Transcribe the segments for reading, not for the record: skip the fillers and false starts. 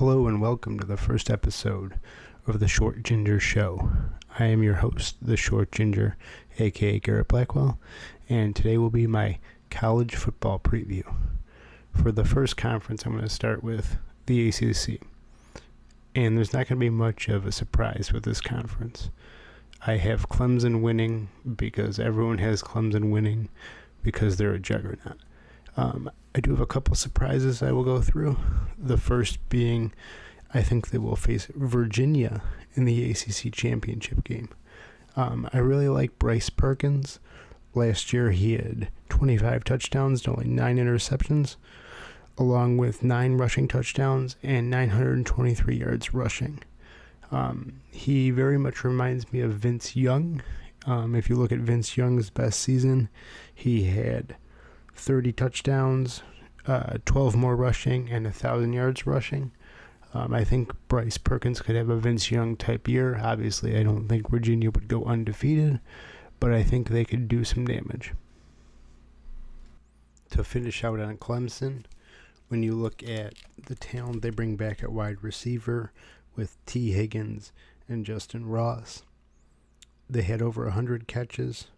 Hello and welcome to the first episode of The Short Ginger Show. I am your host, The Short Ginger, aka Garrett Blackwell, and today will be my college football preview. For the first conference, I'm going to start with the ACC, and there's not going to be much of a surprise with this conference. I have Clemson winning because everyone has Clemson winning because they're a juggernaut. I do have a couple surprises I will go through. The first being, I think they will face Virginia in the ACC championship game. I really like Bryce Perkins. Last year he had 25 touchdowns to only 9 interceptions, along with 9 rushing touchdowns and 923 yards rushing. He very much reminds me of Vince Young. If you look at Vince Young's best season, he had 30 touchdowns, 12 more rushing, and 1,000 yards rushing. I think Bryce Perkins could have a Vince Young type year. Obviously, I don't think Virginia would go undefeated, but I think they could do some damage. To finish out on Clemson, when you look at the talent they bring back at wide receiver with T. Higgins and Justin Ross, they had over 100 catches,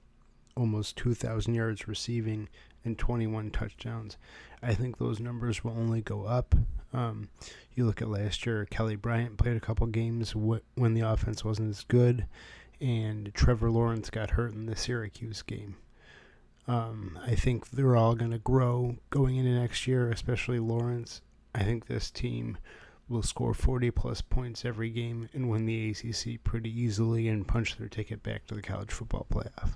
almost 2,000 yards receiving, and 21 touchdowns. I think those numbers will only go up. You look at last year, Kelly Bryant played a couple games when the offense wasn't as good, and Trevor Lawrence got hurt in the Syracuse game. I think they're all going to grow going into next year, especially Lawrence. I think this team will score 40-plus points every game and win the ACC pretty easily and punch their ticket back to the college football playoff.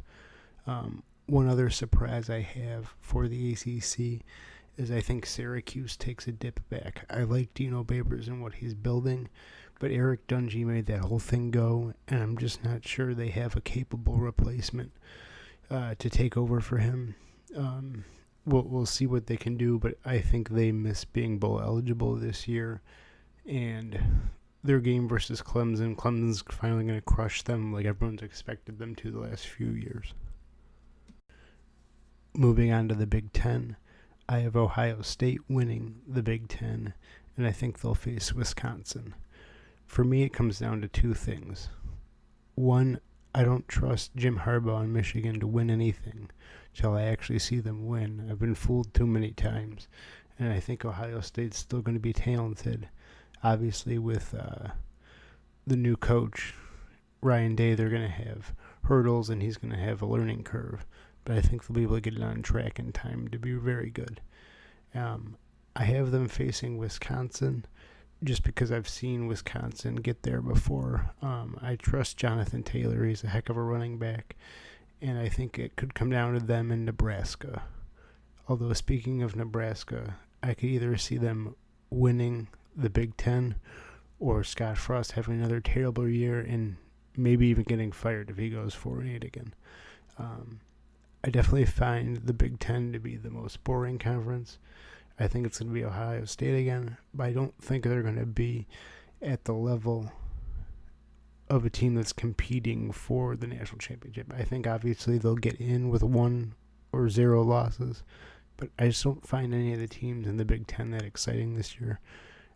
One other surprise I have for the ACC is I think Syracuse takes a dip back. I like Dino Babers and what he's building, but Eric Dungey made that whole thing go, and I'm just not sure they have a capable replacement to take over for him. We'll see what they can do, but I think they miss being bowl eligible this year, and their game versus Clemson's finally going to crush them like everyone's expected them to the last few years. Moving on to the Big Ten, I have Ohio State winning the Big Ten, and I think they'll face Wisconsin. For me, it comes down to two things. One, I don't trust Jim Harbaugh in Michigan to win anything till I actually see them win. I've been fooled too many times, and I think Ohio State's still going to be talented. Obviously, with the new coach, Ryan Day, they're going to have hurdles, and he's going to have a learning curve. But I think they'll be able to get it on track in time to be very good. I have them facing Wisconsin just because I've seen Wisconsin get there before. I trust Jonathan Taylor. He's a heck of a running back. And I think it could come down to them in Nebraska. Although, speaking of Nebraska, I could either see them winning the Big Ten or Scott Frost having another terrible year and maybe even getting fired if he goes 4-8 again. I definitely find the Big Ten to be the most boring conference. I think it's going to be Ohio State again, but I don't think they're going to be at the level of a team that's competing for the national championship. I think obviously they'll get in with 1 or 0 losses, but I just don't find any of the teams in the Big Ten that exciting this year.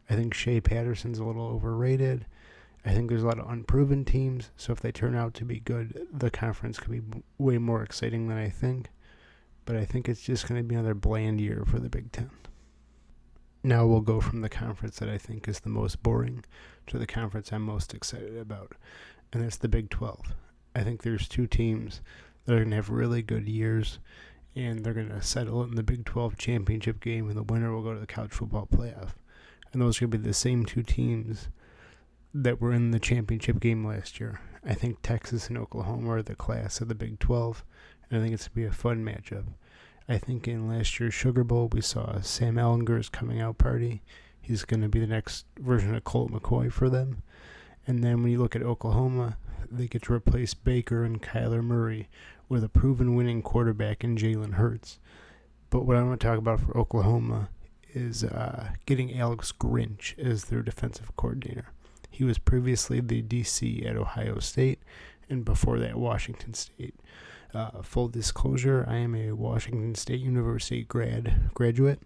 I think Shea Patterson's a little overrated. I think there's a lot of unproven teams, so if they turn out to be good, the conference could be way more exciting than I think. But I think it's just going to be another bland year for the Big Ten. Now we'll go from the conference that I think is the most boring to the conference I'm most excited about, and that's the Big 12. I think there's 2 teams that are going to have really good years, and they're going to settle in the Big 12 championship game, and the winner will go to the college football playoff. And those are going to be the same 2 teams that were in the championship game last year. I think Texas and Oklahoma are the class of the Big 12, and I think it's going to be a fun matchup. I think in last year's Sugar Bowl, we saw Sam Ehlinger's coming out party. He's going to be the next version of Colt McCoy for them. And then when you look at Oklahoma, they get to replace Baker and Kyler Murray with a proven winning quarterback in Jalen Hurts. But what I want to talk about for Oklahoma is getting Alex Grinch as their defensive coordinator. He was previously the DC at Ohio State, and before that, Washington State. Full disclosure, I am a Washington State University graduate,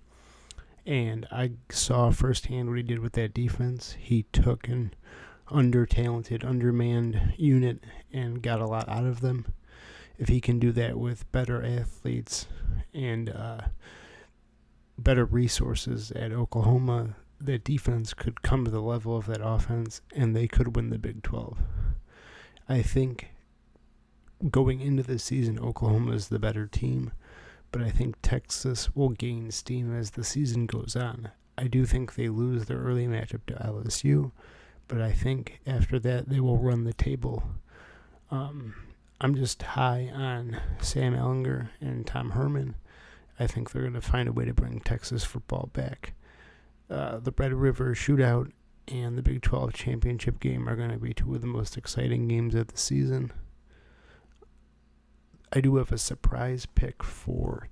And I saw firsthand what he did with that defense. He took an under-talented, undermanned unit and got a lot out of them. If he can do that with better athletes and better resources at Oklahoma, that defense could come to the level of that offense, and they could win the Big 12. I think going into the season, Oklahoma is the better team, but I think Texas will gain steam as the season goes on. I do think they lose their early matchup to LSU, but I think after that they will run the table. I'm just high on Sam Ehlinger and Tom Herman. I think they're going to find a way to bring Texas football back. The Red River Shootout and the Big 12 championship game are going to be two of the most exciting games of the season. I do have a surprise pick for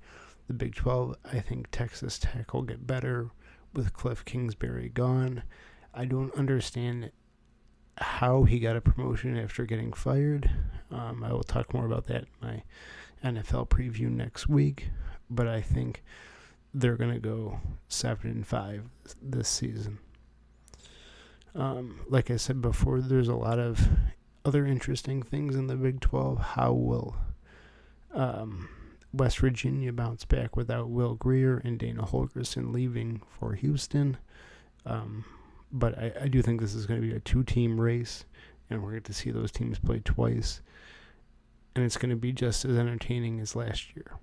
the Big 12. I think Texas Tech will get better with Cliff Kingsbury gone. I don't understand how he got a promotion after getting fired. I will talk more about that in my NFL preview next week, but I think they're going to go 7-5 this season. Like I said before, there's a lot of other interesting things in the Big 12. How will West Virginia bounce back without Will Grier and Dana Holgorsen leaving for Houston? But I do think this is going to be a two-team race, and we're going to see those teams play twice, and it's going to be just as entertaining as last year.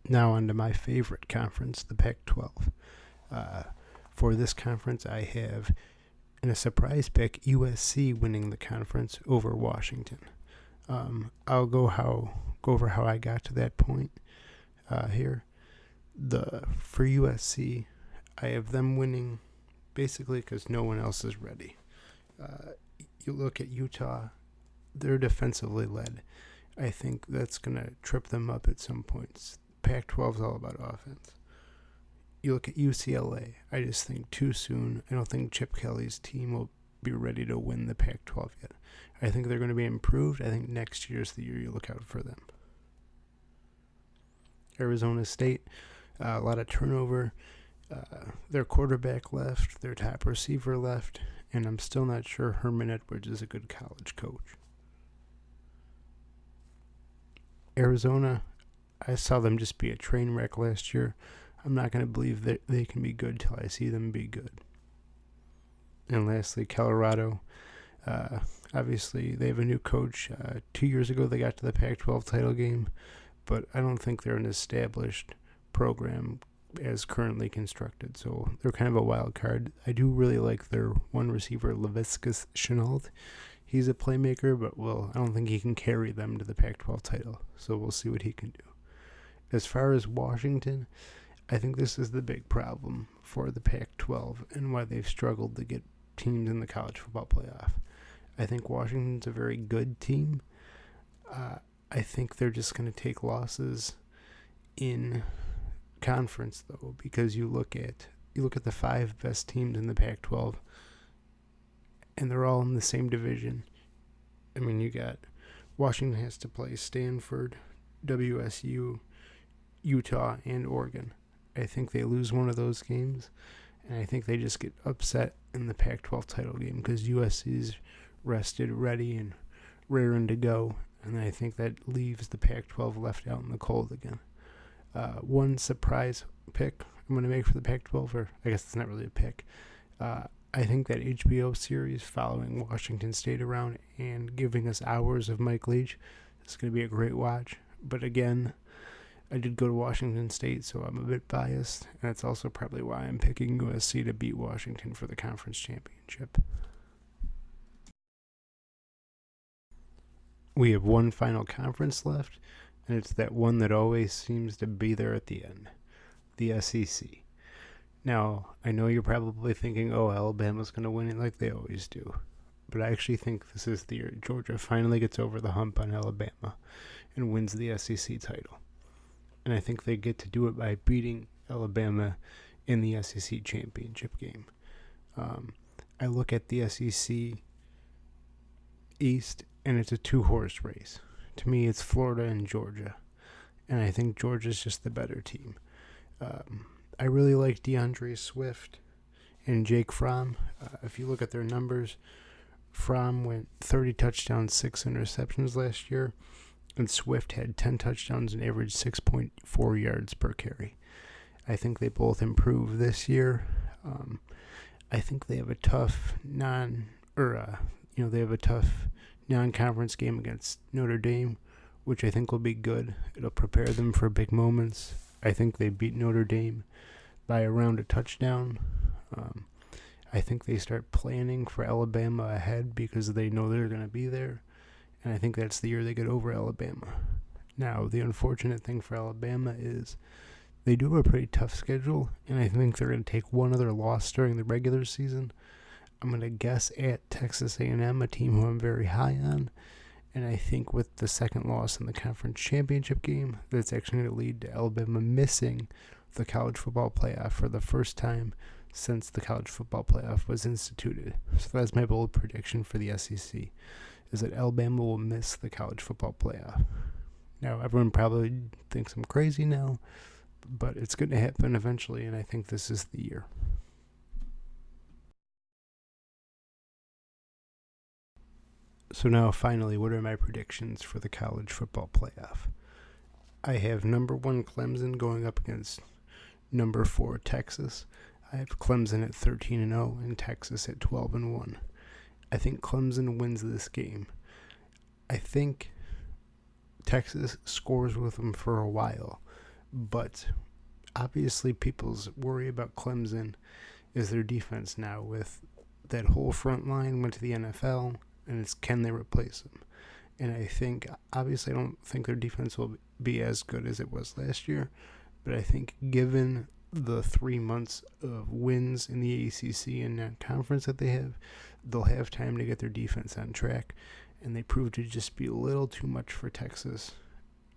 Now on to my favorite conference, the Pac-12. For this conference, I have, in a surprise pick, USC winning the conference over Washington. I'll go over how I got to that point here. For USC, I have them winning basically because no one else is ready. You look at Utah, they're defensively led. I think that's going to trip them up at some points. Pac-12 is all about offense. You look at UCLA, I just think too soon. I don't think Chip Kelly's team will be ready to win the Pac-12 yet. I think they're going to be improved. I think next year's the year you look out for them. Arizona State, a lot of turnover. Their quarterback left, their top receiver left, and I'm still not sure Herman Edwards is a good college coach. Arizona, I saw them just be a train wreck last year. I'm not going to believe that they can be good till I see them be good. And lastly, Colorado. Obviously, they have a new coach. 2 years ago, they got to the Pac-12 title game, but I don't think they're an established program as currently constructed. So they're kind of a wild card. I do really like their one receiver, Laviska Shenault. He's a playmaker, but I don't think he can carry them to the Pac-12 title. So we'll see what he can do. As far as Washington, I think this is the big problem for the Pac-12 and why they've struggled to get teams in the college football playoff. I think Washington's a very good team. I think they're just going to take losses in conference, though, because you look at the 5 best teams in the Pac-12, and they're all in the same division. I mean, you got Washington has to play Stanford, WSU, Utah, and Oregon. I think they lose one of those games, and I think they just get upset in the Pac-12 title game because USC's rested, ready, and raring to go, and I think that leaves the Pac-12 left out in the cold again. One surprise pick I'm going to make for the Pac-12, or I guess it's not really a pick. I think that HBO series following Washington State around and giving us hours of Mike Leach is going to be a great watch. But again, I did go to Washington State, so I'm a bit biased, and that's also probably why I'm picking USC to beat Washington for the conference championship. We have one final conference left, and it's that one that always seems to be there at the end, the SEC. Now, I know you're probably thinking, Alabama's going to win it like they always do. But I actually think this is the year Georgia finally gets over the hump on Alabama and wins the SEC title. And I think they get to do it by beating Alabama in the SEC championship game. I look at the SEC East, and it's a 2-horse race. To me, it's Florida and Georgia. and I think Georgia's just the better team. I really like DeAndre Swift and Jake Fromm. If you look at their numbers, Fromm went 30 touchdowns, 6 interceptions last year, and Swift had 10 touchdowns and averaged 6.4 yards per carry. I think they both improve this year. I think they have a tough non-conference game against Notre Dame, which I think will be good. It'll prepare them for big moments. I think they beat Notre Dame by around a touchdown. I think they start planning for Alabama ahead because they know they're going to be there, and I think that's the year they get over Alabama. Now, the unfortunate thing for Alabama is they do have a pretty tough schedule, and I think they're going to take one other loss during the regular season. I'm going to guess at Texas A&M, a team who I'm very high on, and I think with the second loss in the conference championship game, that's actually going to lead to Alabama missing the college football playoff for the first time since the college football playoff was instituted. So that's my bold prediction for the SEC, is that Alabama will miss the college football playoff. Now, everyone probably thinks I'm crazy now, but it's going to happen eventually, and I think this is the year. So now, finally, what are my predictions for the college football playoff? I have number 1 Clemson going up against number 4 Texas. I have Clemson at 13-0 and Texas at 12-1. I think Clemson wins this game. I think Texas scores with them for a while, but obviously people's worry about Clemson is their defense now. With that whole front line went to the NFL, and it's can they replace them? And I think, obviously, I don't think their defense will be as good as it was last year, but I think given the 3 months of wins in the ACC and non-conference that they have, they'll have time to get their defense on track, and they proved to just be a little too much for Texas.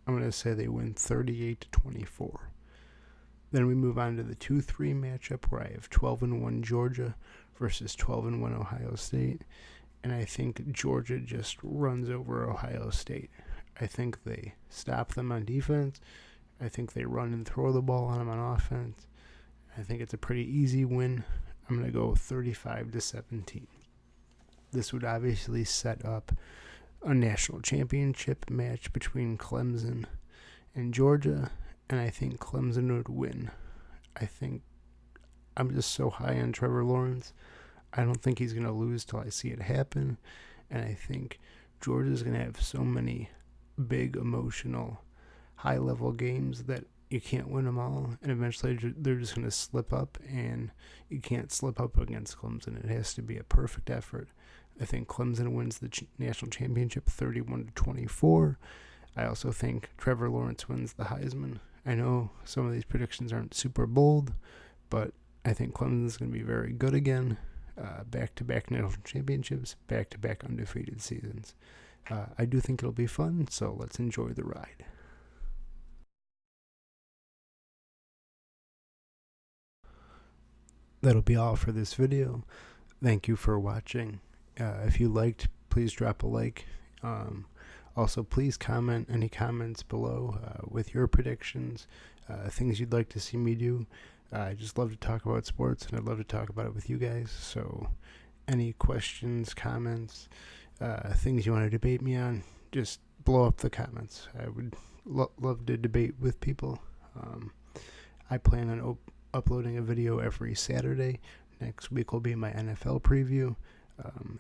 I'm going to say they win 38-24. Then we move on to the 2-3 matchup where I have 12-1 Georgia versus 12-1 Ohio State, and I think Georgia just runs over Ohio State. I think they stop them on defense. I think they run and throw the ball on them on offense. I think it's a pretty easy win. I'm going to go 35-17. This would obviously set up a national championship match between Clemson and Georgia, and I think Clemson would win. I think I'm just so high on Trevor Lawrence. I don't think he's going to lose till I see it happen, and I think Georgia's going to have so many big, emotional, high-level games that you can't win them all, and eventually they're just going to slip up, and you can't slip up against Clemson. It has to be a perfect effort. I think Clemson wins the national championship 31-24. I also think Trevor Lawrence wins the Heisman. I know some of these predictions aren't super bold, but I think Clemson's going to be very good again. Back-to-back national championships, back-to-back undefeated seasons. I do think it'll be fun, so let's enjoy the ride. That'll be all for this video. Thank you for watching. If you liked, please drop a like. Also, please comment any comments below with your predictions, things you'd like to see me do. I just love to talk about sports, and I'd love to talk about it with you guys. So any questions, comments, things you want to debate me on, just blow up the comments. I would love to debate with people. I plan on uploading a video every Saturday. Next week will be my NFL preview.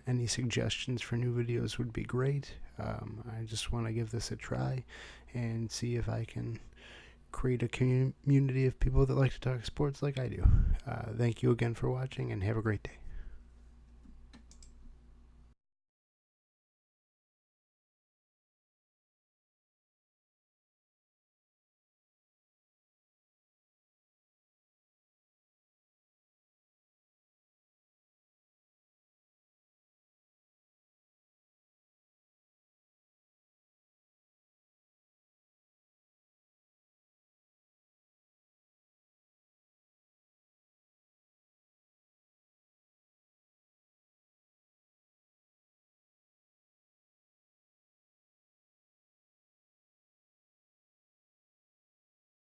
Any suggestions for new videos would be great. I just want to give this a try and see if I can create a community of people that like to talk sports like I do. Thank you again for watching, and have a great day.